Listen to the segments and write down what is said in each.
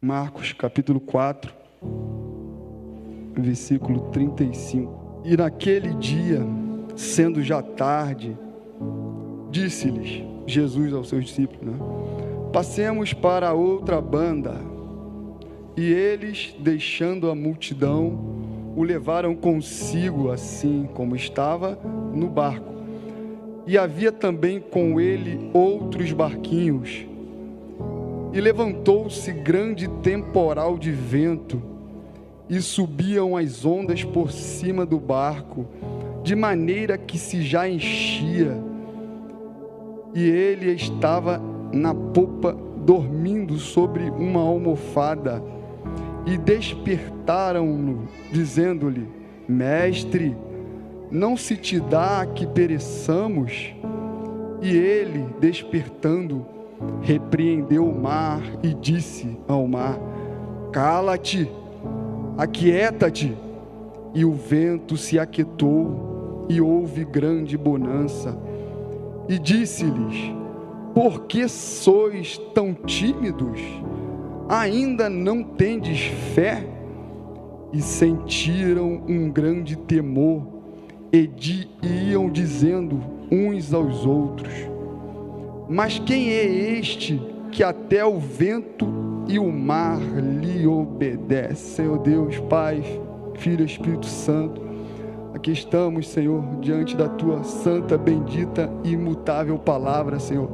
Marcos capítulo 4, versículo 35. E naquele dia, sendo já tarde, disse-lhes Jesus aos seus discípulos, passemos para a outra banda. E eles, deixando a multidão, o levaram consigo, assim como estava, no barco. E havia também com ele outros barquinhos. E levantou-se grande temporal de vento, e subiam as ondas por cima do barco, de maneira que se já enchia. E ele estava na popa, dormindo sobre uma almofada. E despertaram-no, dizendo-lhe: Mestre, não se te dá que pereçamos? E ele, despertando, repreendeu o mar e disse ao mar: Cala-te, aquieta-te. E o vento se aquietou, e houve grande bonança. E disse-lhes: Por que sois tão tímidos? Ainda não tendes fé? E sentiram um grande temor, e iam dizendo uns aos outros: Mas quem é este que até o vento e o mar lhe obedecem? Senhor Deus, Pai, Filho, Espírito Santo, aqui estamos, Senhor, diante da Tua santa, bendita e imutável palavra, Senhor.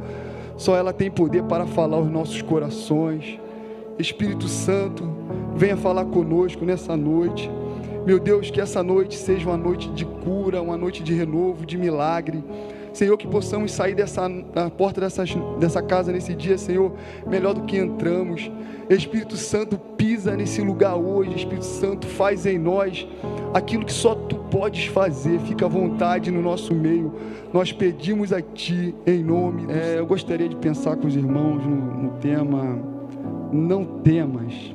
Só ela tem poder para falar aos nossos corações. Espírito Santo, venha falar conosco nessa noite. Meu Deus, que essa noite seja uma noite de cura, uma noite de renovo, de milagre. Senhor, que possamos sair da porta dessa casa nesse dia, Senhor, melhor do que entramos. Espírito Santo, pisa nesse lugar hoje. Espírito Santo, faz em nós aquilo que só Tu podes fazer. Fica à vontade no nosso meio. Nós pedimos a Ti em nome. Eu gostaria de pensar com os irmãos no tema: não temas,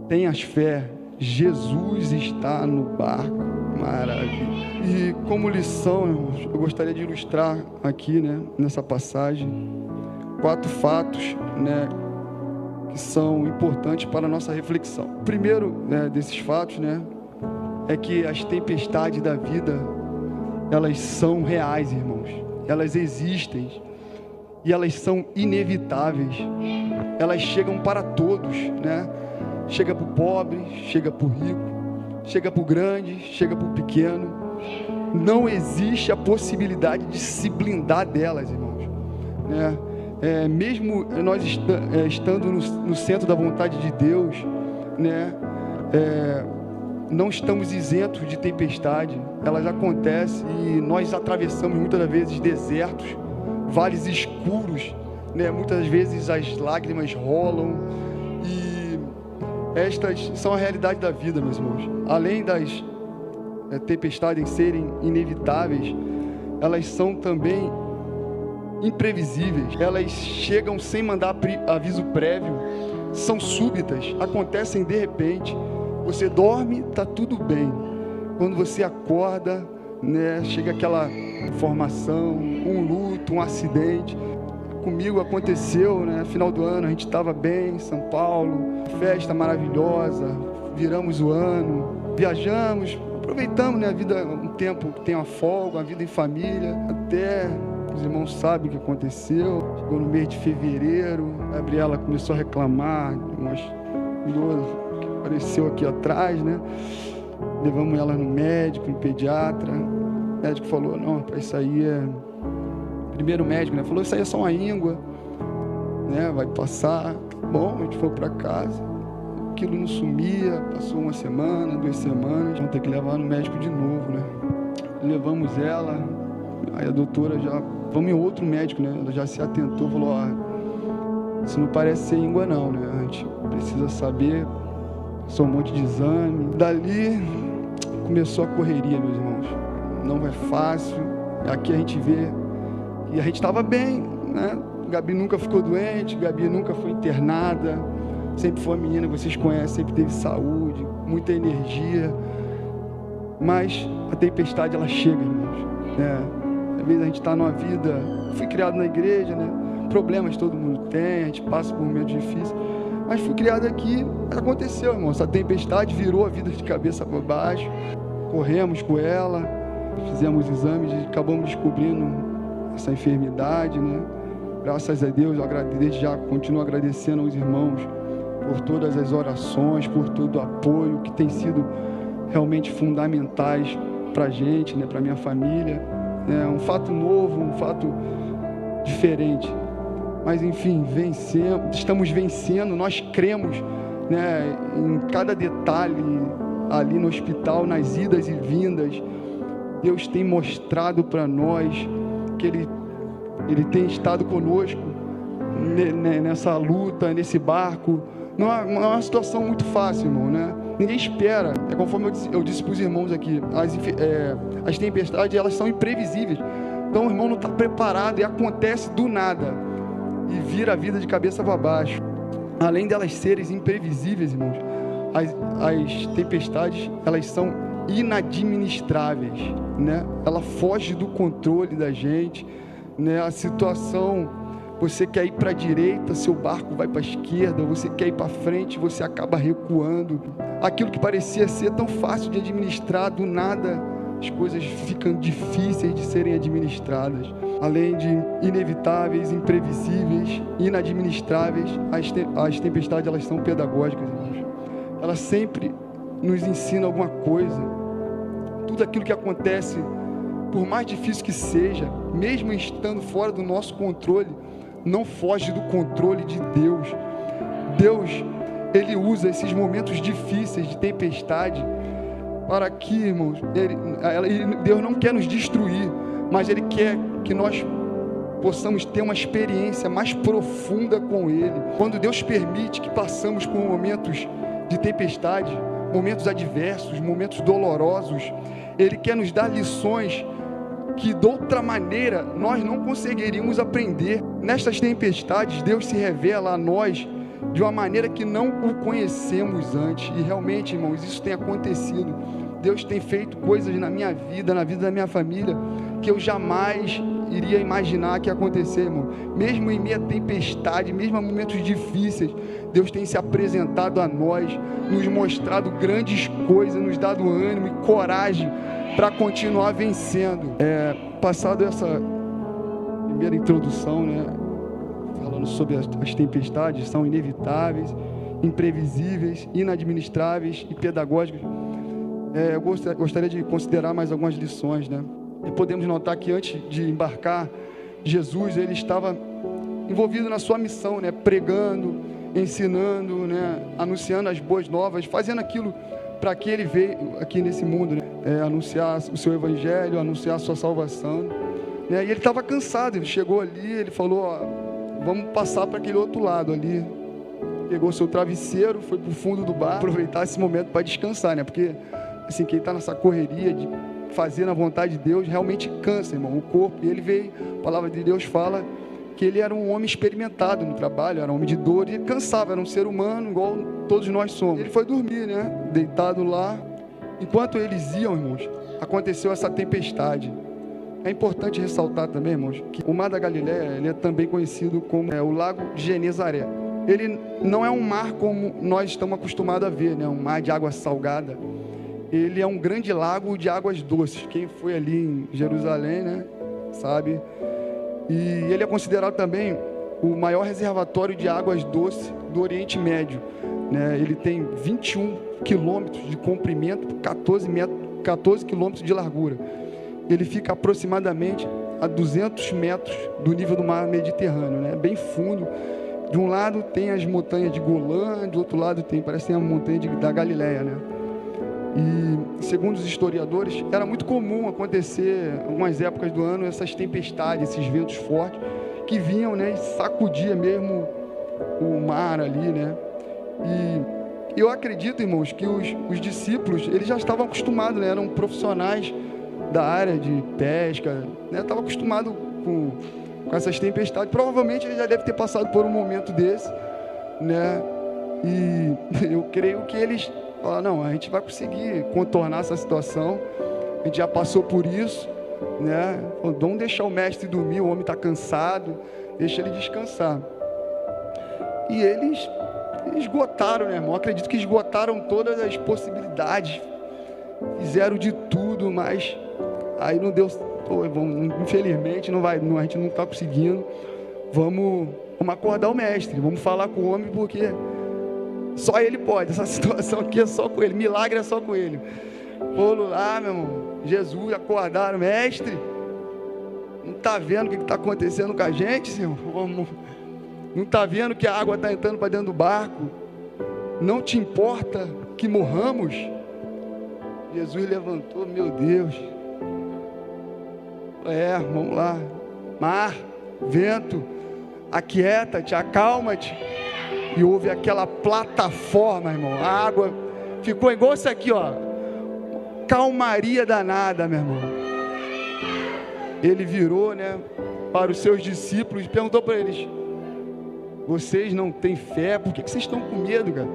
tenhas fé, Jesus está no barco. Maravilha. E como lição, irmãos, eu gostaria de ilustrar aqui, nessa passagem, 4 fatos, que são importantes para a nossa reflexão. O primeiro, desses fatos, é que as tempestades da vida, elas são reais, irmãos. Elas existem e elas são inevitáveis. Elas chegam para todos, Chega para o pobre, chega para o rico, chega para o grande, chega para o pequeno. Não existe a possibilidade de se blindar delas, irmãos. Mesmo nós estando no centro da vontade de Deus, não estamos isentos de tempestade. Elas acontecem e nós atravessamos muitas das vezes desertos, vales escuros, muitas vezes as lágrimas rolam. E estas são a realidade da vida, meus irmãos. Além das tempestades serem inevitáveis, elas são também imprevisíveis. Elas chegam sem mandar aviso prévio, são súbitas, acontecem de repente. Você dorme, está tudo bem. Quando você acorda, chega aquela informação, um luto, um acidente. Comigo aconteceu, final do ano, a gente estava bem em São Paulo, festa maravilhosa, viramos o ano, viajamos, aproveitamos, a vida, um tempo que tem uma folga, uma vida em família. Até os irmãos sabem o que aconteceu. Chegou no mês de fevereiro, a Gabriela começou a reclamar de umas dores que apareceu aqui atrás, Levamos ela no médico, no pediatra. O médico falou: não, rapaz, isso aí é... Primeiro médico, falou: isso aí é só uma íngua, vai passar. Bom, a gente foi para casa, aquilo não sumia, passou 1 semana, 2 semanas, vamos ter que levar no médico de novo, Levamos ela, aí a doutora já, vamos em outro médico, ela já se atentou, falou: isso não parece ser íngua não, a gente precisa saber, passou um monte de exame. Dali começou a correria, meus irmãos, não é fácil. Aqui a gente vê, e a gente estava bem, Gabi nunca ficou doente, Gabi nunca foi internada, sempre foi uma menina que vocês conhecem, sempre teve saúde, muita energia. Mas a tempestade, ela chega, irmãos. Às vezes a gente está numa vida, fui criado na igreja, problemas todo mundo tem, a gente passa por momentos difíceis, Mas fui criado aqui, aconteceu, irmão. Essa tempestade virou a vida de cabeça para baixo. Corremos com ela, fizemos exames e acabamos descobrindo essa enfermidade, né? Graças a Deus, eu desde já continuo agradecendo aos irmãos por todas as orações, por todo o apoio que tem sido realmente fundamentais para a gente, né? Para minha família. É um fato novo, um fato diferente. Mas enfim, estamos vencendo, nós cremos, né, em cada detalhe ali no hospital, nas idas e vindas. Deus tem mostrado para nós que Ele tem estado conosco nessa luta, nesse barco. Não é uma situação muito fácil, irmão, né? Ninguém espera. É conforme eu disse para os irmãos aqui, as tempestades, elas são imprevisíveis. Então o irmão não está preparado e acontece do nada e vira a vida de cabeça para baixo. Além delas serem imprevisíveis, irmãos, as tempestades, elas são inadministráveis, né? Ela foge do controle da gente, né? A situação, você quer ir para a direita, seu barco vai para a esquerda, você quer ir para frente, você acaba recuando. Aquilo que parecia ser tão fácil de administrar, do nada as coisas ficam difíceis de serem administradas. Além de inevitáveis, imprevisíveis, inadministráveis, as tempestades, elas são pedagógicas, irmãos. Elas sempre nos ensinam alguma coisa. Tudo aquilo que acontece, por mais difícil que seja, mesmo estando fora do nosso controle, não foge do controle de Deus. Deus, Ele usa esses momentos difíceis de tempestade para que, irmãos, Deus não quer nos destruir, mas Ele quer que nós possamos ter uma experiência mais profunda com Ele. Quando Deus permite que passamos por momentos de tempestade, momentos adversos, momentos dolorosos, Ele quer nos dar lições que de outra maneira nós não conseguiríamos aprender. Nestas tempestades, Deus se revela a nós de uma maneira que não o conhecemos antes. E realmente, irmãos, isso tem acontecido. Deus tem feito coisas na minha vida, na vida da minha família, que eu jamais iria imaginar que ia acontecer, irmão. Mesmo em meio à tempestade, mesmo em momentos difíceis, Deus tem se apresentado a nós, nos mostrado grandes coisas, nos dado ânimo e coragem para continuar vencendo. Passado essa primeira introdução, né, falando sobre as tempestades, são inevitáveis, imprevisíveis, inadministráveis e pedagógicas. Eu gostaria de considerar mais algumas lições, né? E podemos notar que antes de embarcar, Jesus, ele estava envolvido na sua missão, né? Pregando, ensinando, né? Anunciando as boas novas, fazendo aquilo para que ele veio aqui nesse mundo, né? Anunciar o seu evangelho, anunciar a sua salvação, né? E ele estava cansado, ele chegou ali, ele falou, vamos passar para aquele outro lado ali. Pegou seu travesseiro, foi para o fundo do bar, aproveitar esse momento para descansar, né? Porque assim, quem está nessa correria de fazer na vontade de Deus, realmente cansa, irmão, o corpo. E ele veio, a palavra de Deus fala que ele era um homem experimentado no trabalho, era um homem de dor, e ele cansava, era um ser humano, igual todos nós somos. Ele foi dormir, né, deitado lá. Enquanto eles iam, irmãos, aconteceu essa tempestade. É importante ressaltar também, irmãos, que o Mar da Galileia, ele é também conhecido como o Lago de Genezaré. Ele não é um mar como nós estamos acostumados a ver, né, um mar de água salgada. Ele é um grande lago de águas doces. Quem foi ali em Jerusalém, né, sabe? E ele é considerado também o maior reservatório de águas doces do Oriente Médio, né? Ele tem 21 quilômetros de comprimento, 14 quilômetros de largura. Ele fica aproximadamente a 200 metros do nível do mar Mediterrâneo, né? Bem fundo. De um lado tem as montanhas de Golã, do outro lado parece a montanha da Galileia, né? E, segundo os historiadores, era muito comum acontecer, em algumas épocas do ano, essas tempestades, esses ventos fortes, que vinham, né, e sacudia mesmo o mar ali, né? E eu acredito, irmãos, que os discípulos, eles já estavam acostumados, né? Eram profissionais da área de pesca, né? Estavam acostumados com essas tempestades. Provavelmente ele já deve ter passado por um momento desse, né? E eu creio que eles falaram, não, a gente vai conseguir contornar essa situação, a gente já passou por isso, né? Vamos deixar o mestre dormir, o homem está cansado, deixa ele descansar. E eles esgotaram, né, irmão? Acredito que esgotaram todas as possibilidades, fizeram de tudo, mas aí não deu. Infelizmente não vai, a gente não está conseguindo. Vamos acordar o mestre, vamos falar com o homem, porque só ele pode. Essa situação aqui é só com ele, milagre é só com ele. Foram lá, meu irmão, Jesus, acordaram, mestre. Não está vendo o que está acontecendo com a gente, Senhor? Não está vendo que a água está entrando para dentro do barco? Não te importa que morramos? Jesus levantou, meu Deus. Vamos lá. Mar, vento, aquieta-te, acalma-te. E houve aquela plataforma, irmão. A água ficou igual isso aqui, ó. Calmaria danada, meu irmão. Ele virou, né, para os seus discípulos e perguntou para eles: vocês não têm fé? Por que vocês estão com medo, cara?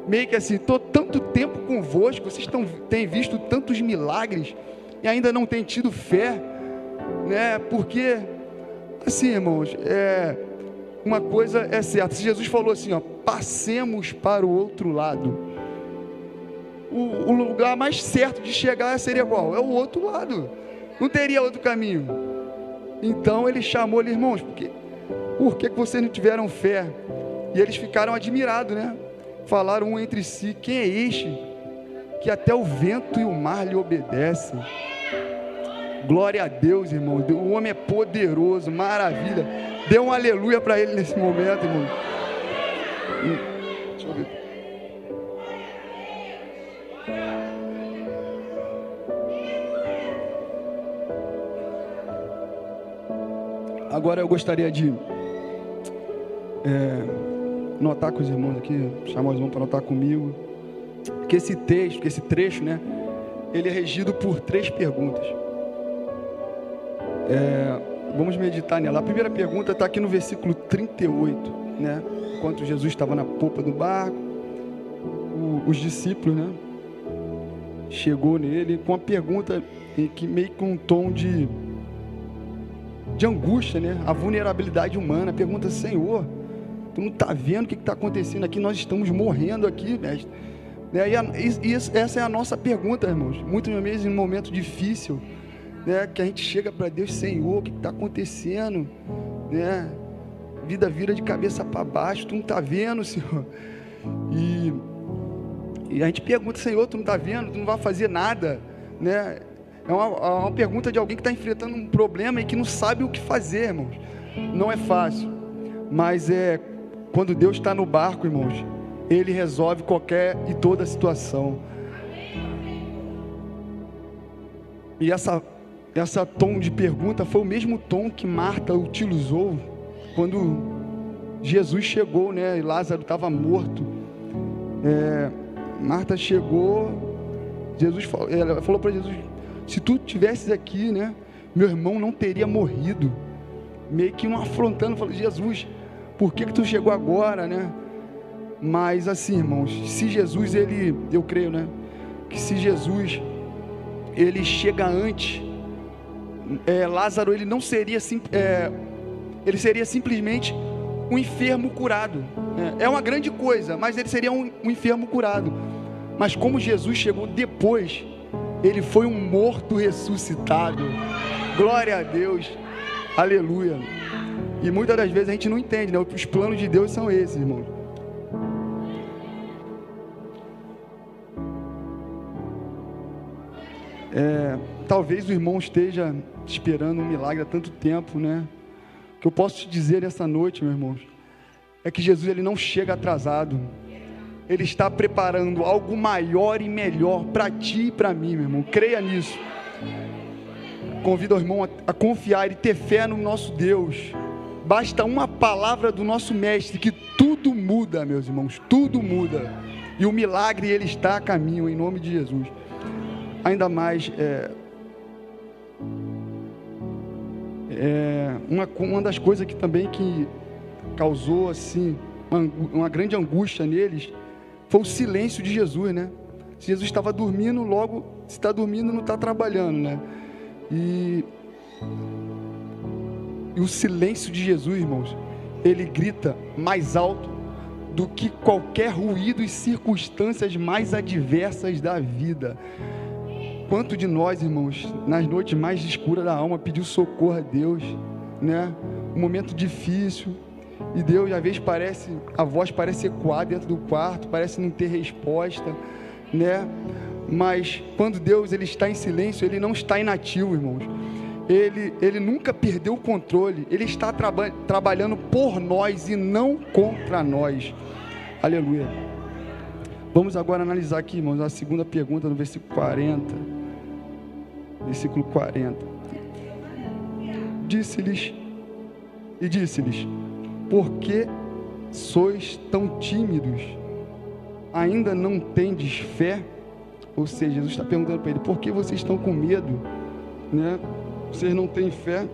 Meio que assim, estou tanto tempo convosco, vocês têm visto tantos milagres e ainda não têm tido fé, né? Porque, assim, irmãos, uma coisa é certa. Se Jesus falou assim, ó, passemos para o outro lado, o lugar mais certo de chegar seria qual? É o outro lado, não teria outro caminho. Então ele chamou ali, irmãos, por que vocês não tiveram fé? E eles ficaram admirados, né? Falaram um entre si: quem é este que até o vento e o mar lhe obedecem? Glória a Deus, irmão. O homem é poderoso, maravilha. Dê um aleluia para ele nesse momento, irmão. Deixa eu ver. Agora eu gostaria de notar com os irmãos aqui, chamar os irmãos para notar comigo, que esse texto, que esse trecho, né, ele é regido por 3 perguntas. Vamos meditar nela. A primeira pergunta está aqui no versículo 38, né? Enquanto Jesus estava na popa do barco, os discípulos, né, chegou nele com uma pergunta que meio com um tom de angústia, né? A vulnerabilidade humana. Pergunta: Senhor, tu não está vendo o que está acontecendo aqui? Nós estamos morrendo aqui, mestre. E essa é a nossa pergunta, irmãos. Muitas vezes em um momento difícil, né, que a gente chega para Deus: Senhor, o que está acontecendo, né? Vida vira de cabeça para baixo, tu não está vendo, Senhor? E a gente pergunta: Senhor, tu não está vendo? Tu não vai fazer nada, né? É uma pergunta de alguém que está enfrentando um problema e que não sabe o que fazer, irmãos. Não é fácil, mas quando Deus está no barco, irmãos, Ele resolve qualquer e toda situação. E essa tom de pergunta foi o mesmo tom que Marta utilizou quando Jesus chegou, né? E Lázaro estava morto. Marta chegou, ela falou para Jesus: se tu estivesses aqui, né, meu irmão não teria morrido. Meio que não afrontando, falou: Jesus, por que tu chegou agora, né? Mas assim, irmãos, se Jesus, eu creio, né, que se Jesus, ele chega antes, Lázaro, ele não seria ele seria simplesmente um enfermo curado, né? É uma grande coisa, mas ele seria um enfermo curado. Mas como Jesus chegou depois, ele foi um morto ressuscitado. Glória a Deus, aleluia. E muitas das vezes a gente não entende, né? Os planos de Deus são esses, irmãos. Talvez o irmão esteja esperando um milagre há tanto tempo, né? O que eu posso te dizer nessa noite, meus irmãos, é que Jesus, ele não chega atrasado. Ele está preparando algo maior e melhor para ti e para mim, meu irmão. Creia nisso. Convido o irmão a confiar e ter fé no nosso Deus. Basta uma palavra do nosso mestre que tudo muda, meus irmãos. Tudo muda. E o milagre, ele está a caminho, em nome de Jesus. Ainda mais, uma das coisas que também que causou assim uma grande angústia neles foi o silêncio de Jesus, né? Se Jesus estava dormindo, logo, se está dormindo, não está trabalhando, né? E o silêncio de Jesus, irmãos, ele grita mais alto do que qualquer ruído e circunstâncias mais adversas da vida. Quanto de nós, irmãos, nas noites mais escuras da alma, pediu socorro a Deus, né? Um momento difícil, e Deus, às vezes, a voz parece ecoar dentro do quarto, parece não ter resposta, né? Mas quando Deus ele está em silêncio, Ele não está inativo, irmãos. Ele nunca perdeu o controle. Ele está trabalhando por nós e não contra nós. Aleluia. Vamos agora analisar aqui, irmãos, a segunda pergunta no versículo 40. Versículo 40. Disse-lhes, por que sois tão tímidos? Ainda não tendes fé? Ou seja, Jesus está perguntando para ele, por que vocês estão com medo, né? Vocês não têm fé?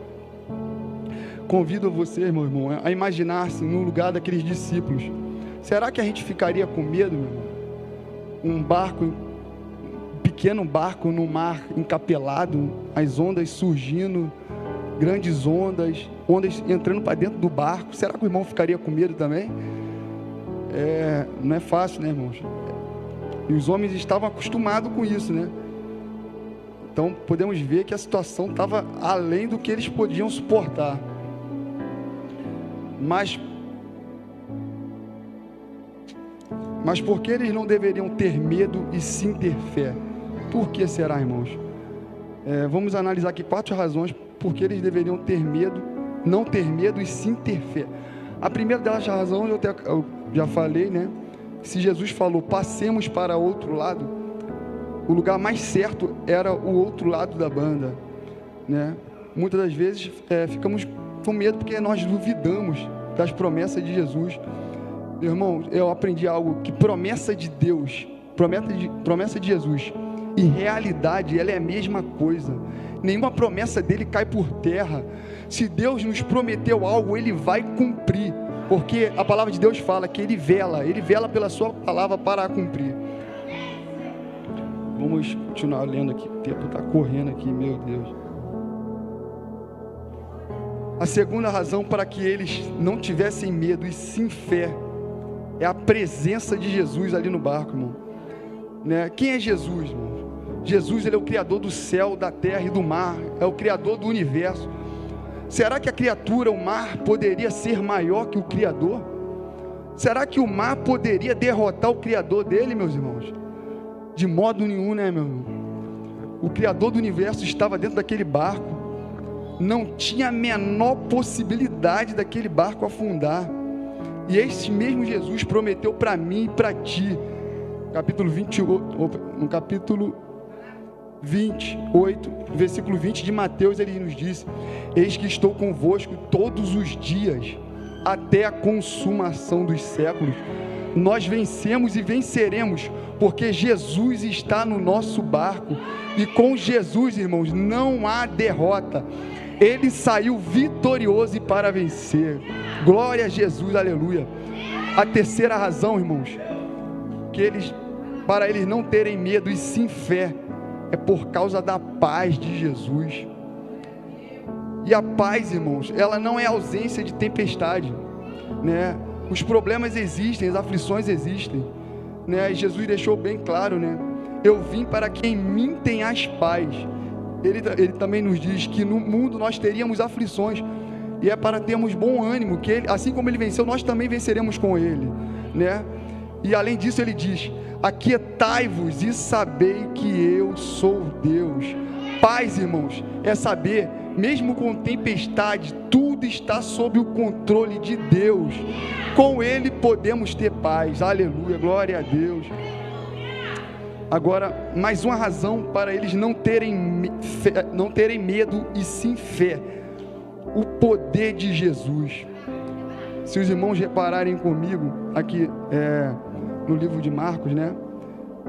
Convido você, meu irmão, a imaginar-se no lugar daqueles discípulos. Será que a gente ficaria com medo, meu irmão? Um pequeno barco no mar encapelado, as ondas surgindo, grandes ondas entrando para dentro do barco. Será que o irmão ficaria com medo também? Não é fácil, né, irmãos? E os homens estavam acostumados com isso, né? Então podemos ver que a situação estava além do que eles podiam suportar. Mas por que eles não deveriam ter medo e sim ter fé? Por que será, irmãos? Vamos analisar aqui 4 razões por que eles deveriam ter medo, não ter medo e sim ter fé. A primeira delas, a razão, eu já falei, né? Se Jesus falou, passemos para outro lado, o lugar mais certo era o outro lado da banda, né? Muitas das vezes ficamos com medo porque nós duvidamos das promessas de Jesus. Meu irmão, eu aprendi algo, que promessa de Deus, promessa de Jesus e realidade, ela é a mesma coisa. Nenhuma promessa dele cai por terra. Se Deus nos prometeu algo, Ele vai cumprir, porque a palavra de Deus fala que Ele vela pela sua palavra para a cumprir. Vamos continuar lendo aqui, o tempo está correndo aqui, meu Deus. A segunda razão para que eles não tivessem medo e sim fé é a presença de Jesus ali no barco, irmão, né? Quem é Jesus, irmão? Jesus, Ele é o Criador do céu, da terra e do mar, é o Criador do universo. Será que a criatura, o mar, poderia ser maior que o Criador? Será que o mar poderia derrotar o Criador dele, meus irmãos? De modo nenhum, né, meu irmão? O Criador do universo estava dentro daquele barco. Não tinha a menor possibilidade daquele barco afundar. E esse mesmo Jesus prometeu para mim e para ti. No capítulo 28, versículo 20 de Mateus, ele nos disse: eis que estou convosco todos os dias, até a consumação dos séculos. Nós vencemos e venceremos, porque Jesus está no nosso barco, e com Jesus, irmãos, não há derrota. Ele saiu vitorioso e para vencer. Glória a Jesus, aleluia. A terceira razão, irmãos, para eles não terem medo e sim fé, é por causa da paz de Jesus. E a paz, irmãos, ela não é ausência de tempestade, né? Os problemas existem, as aflições existem, né? E Jesus deixou bem claro, né? Eu vim para que em mim tenhas paz. Ele também nos diz que no mundo nós teríamos aflições, e é para termos bom ânimo, que ele, assim como ele venceu, nós também venceremos com ele, né? E além disso ele diz: aquietai-vos e sabei que eu sou Deus. Paz, irmãos, é saber, mesmo com tempestade, tudo está sob o controle de Deus. Com Ele podemos ter paz. Aleluia, glória a Deus. Agora, mais uma razão para eles não terem medo e sim fé: o poder de Jesus. Se os irmãos repararem comigo aqui no livro de Marcos, né?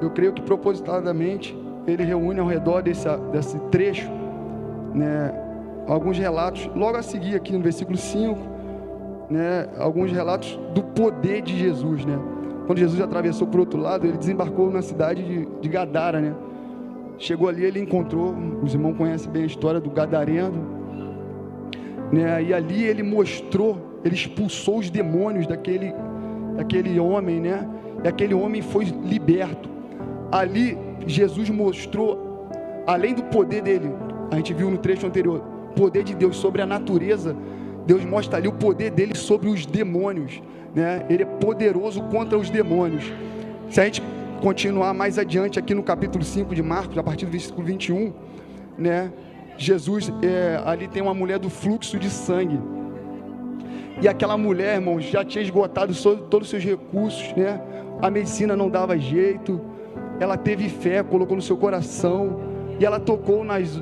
Eu creio que propositadamente ele reúne ao redor desse trecho, né, alguns relatos, logo a seguir aqui no versículo 5, né, alguns relatos do poder de Jesus, né? Quando Jesus atravessou para o outro lado, ele desembarcou na cidade de Gadara, né? Chegou ali, ele encontrou, os irmãos conhecem bem a história do gadareno, né? E ali ele expulsou os demônios daquele homem, né? E aquele homem foi liberto. Ali, Jesus mostrou, além do poder dele, a gente viu no trecho anterior, o poder de Deus sobre a natureza. Deus mostra ali o poder dele sobre os demônios, né? Ele é poderoso contra os demônios. Se a gente continuar mais adiante aqui no capítulo 5 de Marcos, a partir do versículo 21, né? Jesus, ali tem uma mulher do fluxo de sangue, e aquela mulher, irmãos, já tinha esgotado todos os seus recursos, né? A medicina não dava jeito, ela teve fé, colocou no seu coração, e ela tocou nas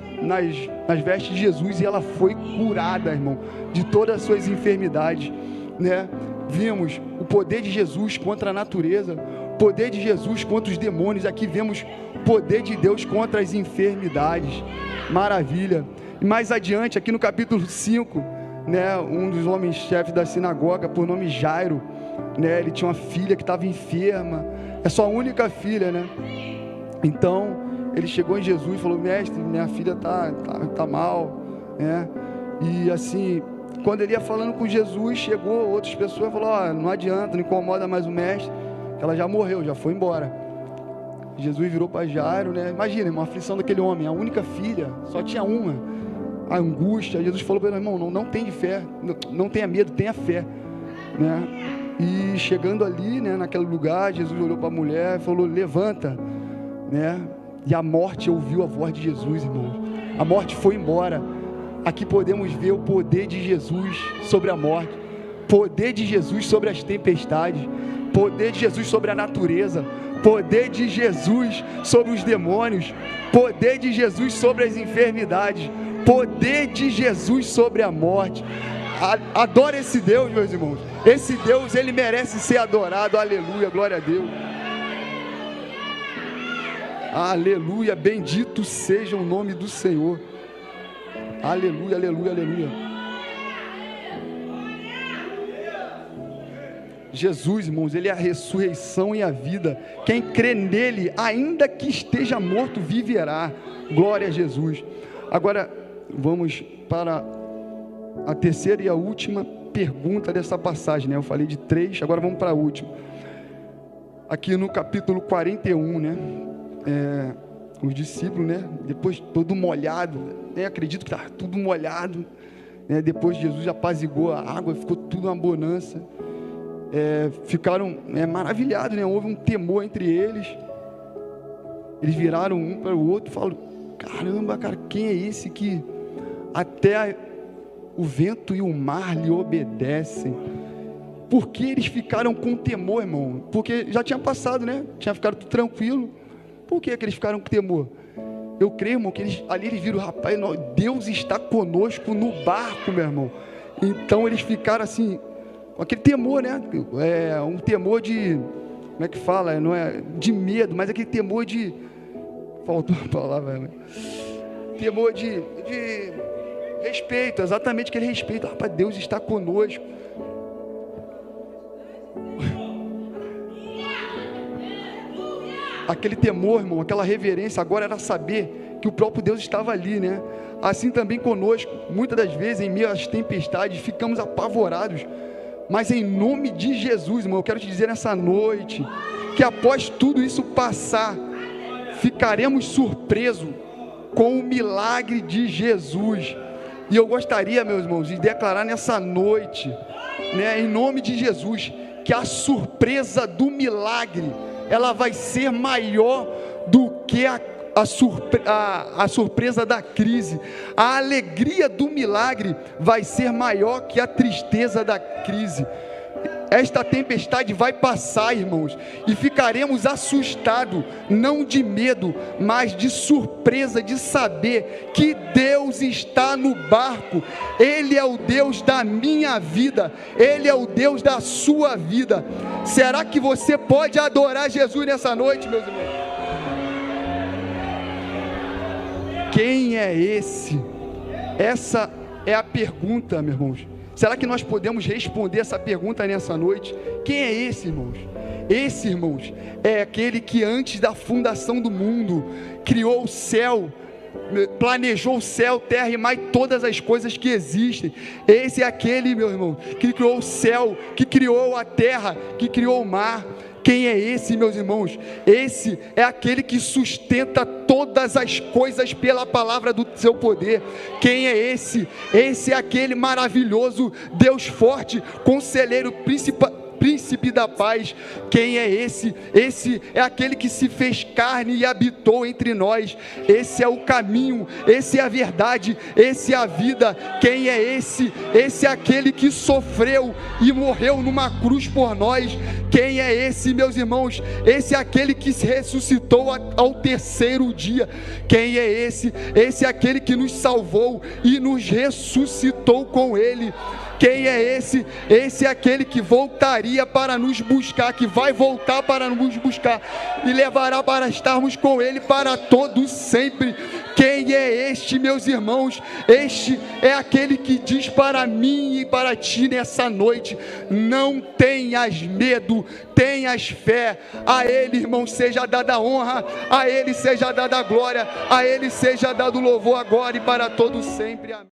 vestes de Jesus, e ela foi curada, irmão, de todas as suas enfermidades, né? Vimos o poder de Jesus contra a natureza, o poder de Jesus contra os demônios. Aqui vemos o poder de Deus contra as enfermidades. Maravilha. E mais adiante, aqui no capítulo 5, né, um dos homens chefes da sinagoga, por nome Jairo, né, ele tinha uma filha que estava enferma, é sua única filha, né? Então ele chegou em Jesus e falou: mestre, minha filha tá mal, né? E assim, quando ele ia falando com Jesus, chegou outras pessoas e falou: não adianta, não incomoda mais o mestre, que ela já morreu, já foi embora. Jesus virou para Jairo, né? Imagina, uma aflição daquele homem, a única filha, só tinha uma, a angústia. Jesus falou para ele: irmão, não tenha fé, não tenha medo, tenha fé, né? E chegando ali, né, naquele lugar, Jesus olhou para a mulher e falou: levanta, né? E a morte ouviu a voz de Jesus, irmãos. A morte foi embora. Aqui podemos ver o poder de Jesus sobre a morte, poder de Jesus sobre as tempestades, poder de Jesus sobre a natureza, poder de Jesus sobre os demônios, poder de Jesus sobre as enfermidades, poder de Jesus sobre a morte. Adora esse Deus, meus irmãos. Esse Deus, ele merece ser adorado. Aleluia, glória a Deus. Aleluia, bendito seja o nome do Senhor. Aleluia, aleluia, aleluia. Jesus, irmãos, ele é a ressurreição e a vida. Quem crê nele, ainda que esteja morto, viverá. Glória a Jesus. Agora, vamos para a terceira e a última pergunta dessa passagem, né? Eu falei de 3, agora vamos para a última. Aqui no capítulo 41, né? Os discípulos, né? Depois todo molhado, né? Acredito que estava tudo molhado, né? Depois Jesus apaziguou a água, ficou tudo uma bonança. Ficaram maravilhados, né? Houve um temor entre eles. Eles viraram um para o outro e falaram: caramba, cara, quem é esse que até o vento e o mar lhe obedecem? Por que eles ficaram com temor, irmão? Porque já tinha passado, né? Tinha ficado tudo tranquilo. Por que eles ficaram com temor? Eu creio, irmão, que eles viram: rapaz, Deus está conosco no barco, meu irmão. Então eles ficaram assim, com aquele temor, né? Um temor de, como é que fala? Não é de medo, mas aquele temor de, faltou a palavra, né? Temor de respeito, exatamente aquele respeito. Rapaz, Deus está conosco. Aquele temor, irmão, aquela reverência, agora era saber que o próprio Deus estava ali, né? Assim também conosco, muitas das vezes em meio às tempestades ficamos apavorados, mas em nome de Jesus, irmão, eu quero te dizer nessa noite, que após tudo isso passar, ficaremos surpresos com o milagre de Jesus. E eu gostaria, meus irmãos, de declarar nessa noite, né, em nome de Jesus, que a surpresa do milagre, ela vai ser maior do que a surpresa da crise. A alegria do milagre vai ser maior que a tristeza da crise. Esta tempestade vai passar, irmãos, e ficaremos assustados, não de medo, mas de surpresa, de saber que Deus está no barco. Ele é o Deus da minha vida, Ele é o Deus da sua vida. Será que você pode adorar Jesus nessa noite, meus irmãos? Quem é esse? Essa é a pergunta, meus irmãos. Será que nós podemos responder essa pergunta nessa noite? Quem é esse, irmãos? Esse, irmãos, é aquele que antes da fundação do mundo criou o céu planejou o céu, terra e mais todas as coisas que existem. Esse é aquele, meu irmão, que criou o céu, que criou a terra, que criou o mar. Quem é esse, meus irmãos? Esse é aquele que sustenta todas as coisas pela palavra do seu poder. Quem é esse? Esse é aquele maravilhoso Deus forte, conselheiro, príncipe da paz. Quem é esse? Esse é aquele que se fez carne e habitou entre nós. Esse é o caminho, esse é a verdade, esse é a vida. Quem é esse? Esse é aquele que sofreu e morreu numa cruz por nós. Quem é esse, meus irmãos? Esse é aquele que se ressuscitou ao terceiro dia. Quem é esse? Esse é aquele que nos salvou e nos ressuscitou com ele. Quem é esse? Esse é aquele que voltaria para nos buscar, que vai voltar para nos buscar e levará para estarmos com ele para todo sempre. Quem é este, meus irmãos? Este é aquele que diz para mim e para ti nessa noite: não tenhas medo, tenhas fé. A ele, irmão, seja dada a honra, a ele seja dada a glória, a ele seja dado o louvor agora e para todo sempre. Amém.